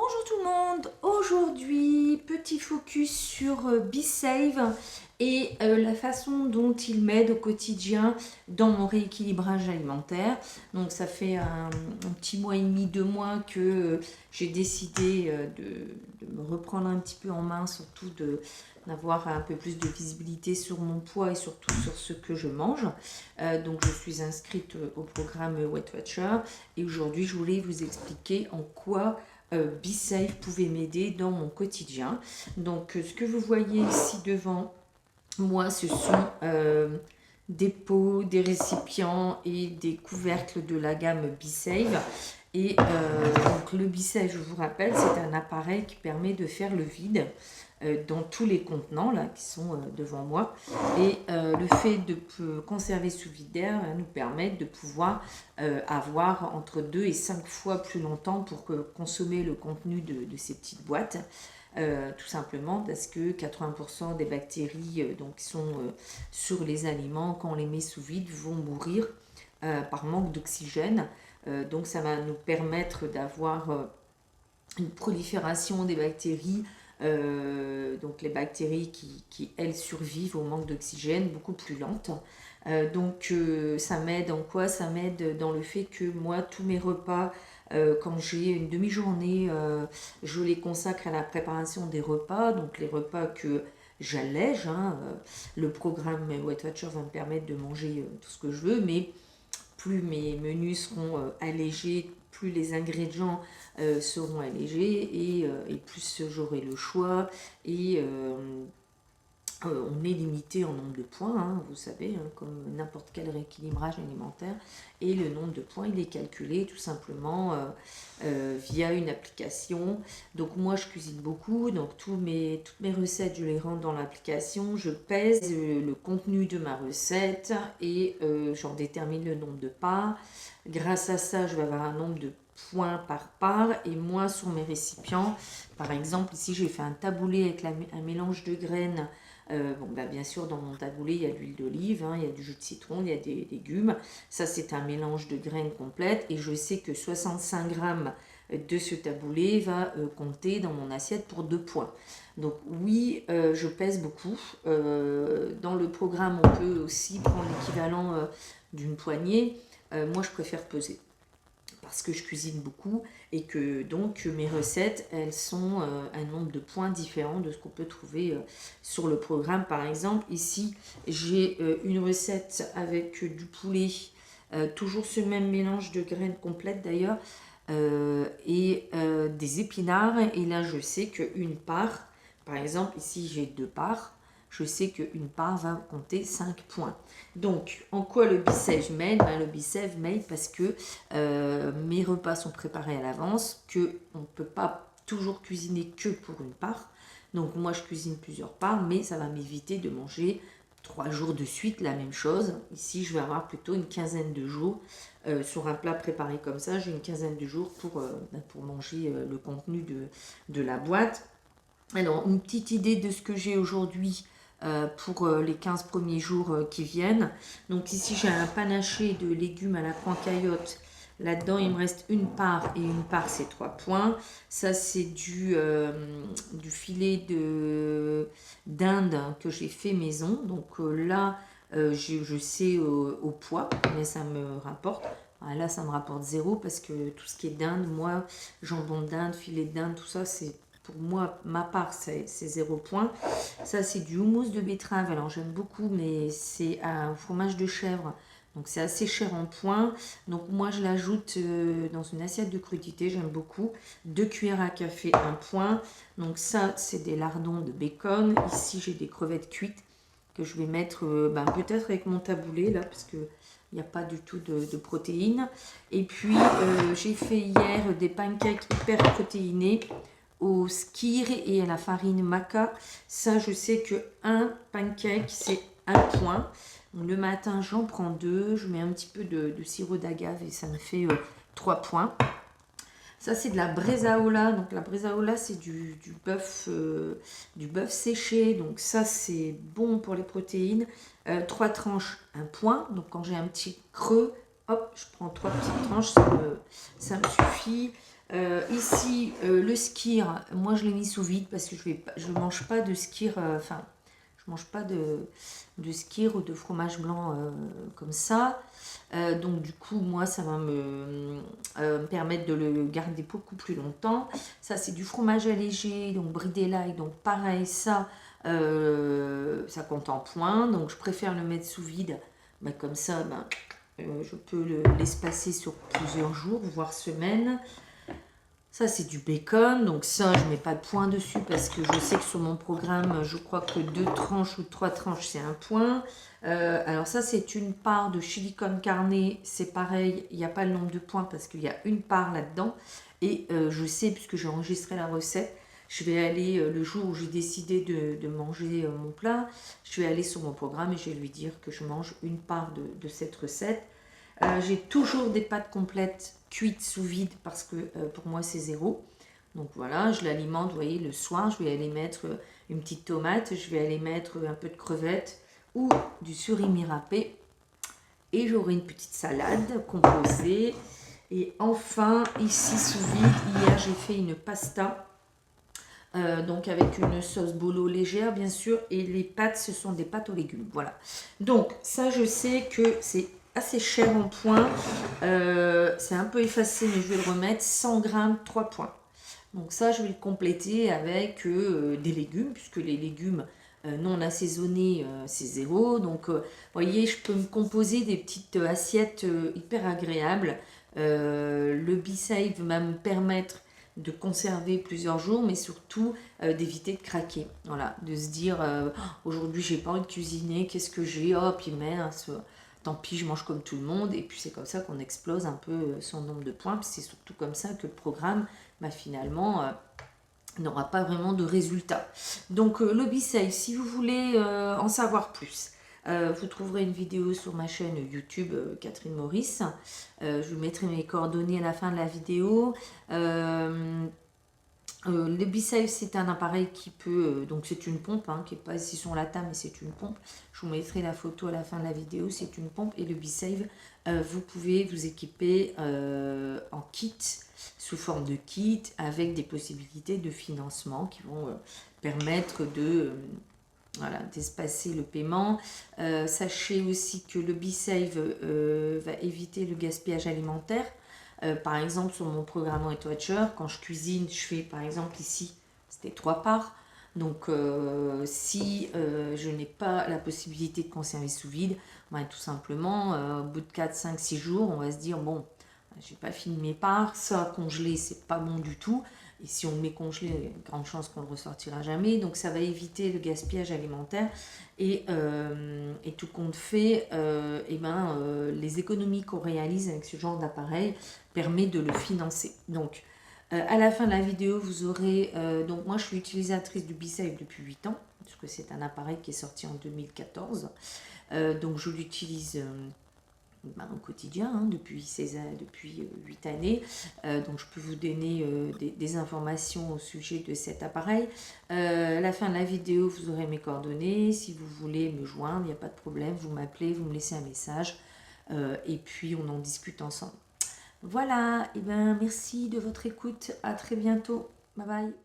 Bonjour tout le monde, aujourd'hui petit focus sur B-Save et la façon dont il m'aide au quotidien dans mon rééquilibrage alimentaire. Donc ça fait un petit mois et demi, 2 mois que j'ai décidé de me reprendre un petit peu en main, surtout d'avoir un peu plus de visibilité sur mon poids et surtout sur ce que je mange. Donc je suis inscrite au programme Weight Watcher et aujourd'hui je voulais vous expliquer en quoi B-Save pouvait m'aider dans mon quotidien. Donc ce que vous voyez ici devant moi, ce sont des pots, des récipients et des couvercles de la gamme B-Save. Et donc le B-Save, je vous rappelle, c'est un appareil qui permet de faire le vide dans tous les contenants là, qui sont devant moi. Et le fait de conserver sous vide d'air nous permet de pouvoir avoir entre 2 et 5 fois plus longtemps pour consommer le contenu de ces petites boîtes. Tout simplement parce que 80% des bactéries qui sont sur les aliments, quand on les met sous vide, vont mourir par manque d'oxygène. Donc ça va nous permettre d'avoir une prolifération des bactéries, donc les bactéries qui elles survivent au manque d'oxygène beaucoup plus lente. Donc ça m'aide en quoi? Ça m'aide dans le fait que moi, tous mes repas, quand j'ai une demi-journée, je les consacre à la préparation des repas, donc les repas que j'allège. Le programme Weight Watcher va me permettre de manger tout ce que je veux, mais plus mes menus seront allégés, plus les ingrédients seront allégés et plus j'aurai le choix et on est limité en nombre de points, vous savez, comme n'importe quel rééquilibrage alimentaire. Et le nombre de points, il est calculé tout simplement via une application. Donc moi, je cuisine beaucoup, donc toutes mes recettes, je les rentre dans l'application. Je pèse le contenu de ma recette et j'en détermine le nombre de parts. Grâce à ça, je vais avoir un nombre de points par part. Et moi, sur mes récipients, par exemple, ici, j'ai fait un taboulé avec un mélange de graines. Bien sûr, dans mon taboulé, il y a de l'huile d'olive, il y a du jus de citron, il y a des légumes. Ça, c'est un mélange de graines complètes. Et je sais que 65 grammes de ce taboulé va compter dans mon assiette pour 2 points. Donc oui, je pèse beaucoup. Dans le programme, on peut aussi prendre l'équivalent d'une poignée. Moi, je préfère peser parce que je cuisine beaucoup et que donc mes recettes, elles sont un nombre de points différents de ce qu'on peut trouver sur le programme. Par exemple, ici, j'ai une recette avec du poulet, toujours ce même mélange de graines complètes d'ailleurs, et des épinards. Et là, je sais qu'une part, par exemple, ici, j'ai 2 parts. Je sais qu'une part va compter 5 points. Donc, en quoi le B-Save m'aide? Le B-Save m'aide parce que mes repas sont préparés à l'avance, qu'on ne peut pas toujours cuisiner que pour une part. Donc, moi, je cuisine plusieurs parts, mais ça va m'éviter de manger 3 jours de suite la même chose. Ici, je vais avoir plutôt une quinzaine de jours. Sur un plat préparé comme ça, j'ai une quinzaine de jours pour manger le contenu de la boîte. Alors, une petite idée de ce que j'ai aujourd'hui pour les 15 premiers jours qui viennent. Donc ici, j'ai un panaché de légumes à la pancaillotte. Là-dedans, il me reste une part et une part, c'est 3 points. Ça, c'est du filet d'Inde que j'ai fait maison. Donc là, je sais au poids combien ça me rapporte. Là, ça me rapporte 0 parce que tout ce qui est dinde, moi, jambon d'Inde, filet d'Inde, tout ça, c'est pour moi, ma part, c'est 0 point. Ça, c'est du houmous de betterave. Alors, j'aime beaucoup, mais c'est un fromage de chèvre. Donc, c'est assez cher en points. Donc, moi, je l'ajoute dans une assiette de crudité. J'aime beaucoup. 2 cuillères à café, 1 point. Donc, ça, c'est des lardons de bacon. Ici, j'ai des crevettes cuites que je vais mettre peut-être avec mon taboulé, là, parce que il n'y a pas du tout de protéines. Et puis, j'ai fait hier des pancakes hyper protéinés au skyr et à la farine maca. Ça, je sais que un pancake, c'est 1 point. Le matin, j'en prends 2. Je mets un petit peu de sirop d'agave et ça me fait 3 points. Ça, c'est de la bresaola. Donc, la bresaola, c'est du bœuf séché. Donc, ça, c'est bon pour les protéines. 3 tranches, 1 point. Donc, quand j'ai un petit creux, hop, je prends 3 petites tranches. Ça me suffit. Ici, le skyr, moi je l'ai mis sous vide parce que je mange pas de skyr, enfin, je mange pas de skyr ou de fromage blanc comme ça. Donc du coup, moi, ça va me permettre de le garder beaucoup plus longtemps. Ça, c'est du fromage allégé, donc brie d'élail. Donc pareil, ça compte en points. Donc je préfère le mettre sous vide. Ben, comme ça, je peux l'espacer sur plusieurs jours, voire semaines. Ça, c'est du bacon. Donc ça, je mets pas de point dessus parce que je sais que sur mon programme, je crois que 2 tranches ou 3 tranches, c'est un point. Alors ça, c'est une part de chili con carne. C'est pareil, il n'y a pas le nombre de points parce qu'il y a une part là-dedans. Et je sais, puisque j'ai enregistré la recette, je vais aller, le jour où j'ai décidé de manger mon plat, je vais aller sur mon programme et je vais lui dire que je mange une part de cette recette. J'ai toujours des pâtes complètes cuites sous vide parce que pour moi c'est zéro. Donc voilà, je l'alimente, vous voyez, le soir, je vais aller mettre une petite tomate, je vais aller mettre un peu de crevettes ou du surimi râpé. Et j'aurai une petite salade composée. Et enfin, ici sous vide, hier j'ai fait une pasta. Donc avec une sauce bolo légère bien sûr, et les pâtes ce sont des pâtes aux légumes, voilà. Donc ça je sais que c'est assez cher en points, c'est un peu effacé mais je vais le remettre, 100 grammes 3 points. Donc ça je vais le compléter avec des légumes, puisque les légumes non assaisonnés c'est zéro. Donc vous voyez, je peux me composer des petites assiettes hyper agréables. Le B-Save va me permettre de conserver plusieurs jours, mais surtout d'éviter de craquer. Voilà, de se dire aujourd'hui j'ai pas envie de cuisiner, qu'est-ce que j'ai? Oh, puis mince, tant pis, je mange comme tout le monde. Et puis c'est comme ça qu'on explose un peu son nombre de points. Puis c'est surtout comme ça que le programme, finalement, n'aura pas vraiment de résultat. Donc le B-Save, si vous voulez en savoir plus, vous trouverez une vidéo sur ma chaîne YouTube Catherine Maurice. Je vous mettrai mes coordonnées à la fin de la vidéo. Le B-Save, c'est un appareil qui peut, donc c'est une pompe, qui n'est pas ici sur la table, mais c'est une pompe. Je vous mettrai la photo à la fin de la vidéo, c'est une pompe. Et le B-Save, vous pouvez vous équiper en kit, sous forme de kit, avec des possibilités de financement qui vont permettre voilà, d'espacer le paiement. Sachez aussi que le B-Save va éviter le gaspillage alimentaire. Par exemple, sur mon programme Weight Watcher, quand je cuisine, je fais par exemple ici, c'était 3 parts. Donc, si je n'ai pas la possibilité de conserver sous vide, tout simplement, au bout de 4, 5, 6 jours, on va se dire, bon, j'ai pas fini mes parts, ça congelé, c'est pas bon du tout. Et si on le met congelé, il y a une grande chance qu'on ne le ressortira jamais. Donc ça va éviter le gaspillage alimentaire. Et tout compte fait, les économies qu'on réalise avec ce genre d'appareil permet de le financer. Donc à la fin de la vidéo, vous aurez... donc moi je suis utilisatrice du B-Save depuis 8 ans, parce que c'est un appareil qui est sorti en 2014. Donc je l'utilise... au quotidien, depuis 8 années. Donc je peux vous donner des informations au sujet de cet appareil. À la fin de la vidéo, vous aurez mes coordonnées. Si vous voulez me joindre, il n'y a pas de problème. Vous m'appelez, vous me laissez un message. Et puis on en discute ensemble. Voilà, et merci de votre écoute. À très bientôt. Bye bye.